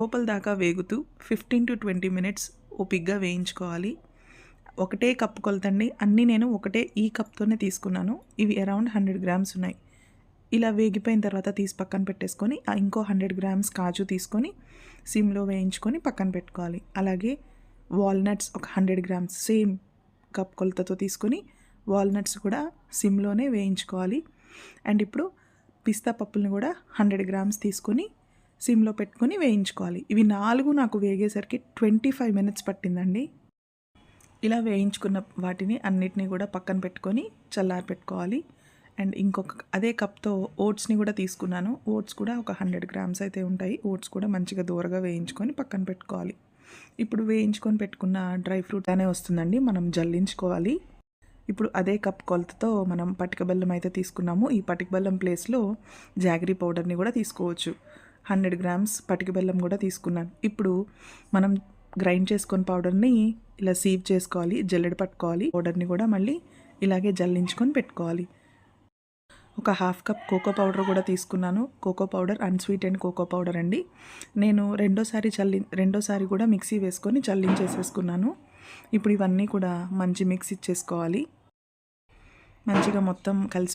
లోపల దాకా వేగుతూ 15 to 20 మినిట్స్ ఓపిగ్గా వేయించుకోవాలి. ఒకటే కప్పు కొలతండి. అన్నీ నేను ఒకటే ఈ కప్తోనే తీసుకున్నాను. ఇవి అరౌండ్ 100 గ్రామ్స్ ఉన్నాయి. ఇలా వేగిపోయిన తర్వాత తీసి పక్కన పెట్టేసుకొని ఇంకో 100 గ్రామ్స్ కాజు తీసుకొని సిమ్లో వేయించుకొని పక్కన పెట్టుకోవాలి. అలాగే వాల్నట్స్ ఒక 100 గ్రామ్స్ సేమ్ కప్ కొలతతో తీసుకొని వాల్నట్స్ కూడా సిమ్లోనే వేయించుకోవాలి. అండ్ ఇప్పుడు పిస్తా పప్పులను కూడా 100 గ్రామ్స్ తీసుకొని సిమ్లో పెట్టుకొని వేయించుకోవాలి. ఇవి 4 నాకు వేగేసరికి 25 మినిట్స్ పట్టిందండి. ఇలా వేయించుకున్న వాటిని అన్నిటినీ కూడా పక్కన పెట్టుకొని చల్లారి పెట్టుకోవాలి. అండ్ ఇంకొక అదే కప్తో ఓట్స్ని కూడా తీసుకున్నాను. ఓట్స్ కూడా ఒక 100 గ్రామ్స్ అయితే ఉంటాయి. ఓట్స్ కూడా మంచిగా దూరగా వేయించుకొని పక్కన పెట్టుకోవాలి. ఇప్పుడు వేయించుకొని పెట్టుకున్న డ్రై ఫ్రూట్ అనే వస్తుందండి, మనం జల్లించుకోవాలి. ఇప్పుడు అదే కప్ కొలతతో మనం పటిక బెల్లం అయితే తీసుకున్నాము. ఈ పటిక బెల్లం ప్లేస్లో జాగరీ పౌడర్ని కూడా తీసుకోవచ్చు. 100 గ్రామ్స్ పటిక బెల్లం కూడా తీసుకున్నాను. ఇప్పుడు మనం గ్రైండ్ చేసుకొని పౌడర్ని ఇలా సీవ్ చేసుకోవాలి, జల్లెడ పట్టుకోవాలి. పౌడర్ని కూడా మళ్ళీ ఇలాగే జల్లించుకొని పెట్టుకోవాలి. ఒక హాఫ్ కప్ కోకో పౌడర్ కూడా తీసుకున్నాను. Cocoa powder unsweetened cocoa powder అండి. నేను రెండోసారి కూడా మిక్సీ వేసుకొని చల్లించేసేసుకున్నాను. ఇప్పుడు ఇవన్నీ కూడా మంచి మిక్స్ ఇచ్చేసుకోవాలి. మంచిగా మొత్తం కలిసి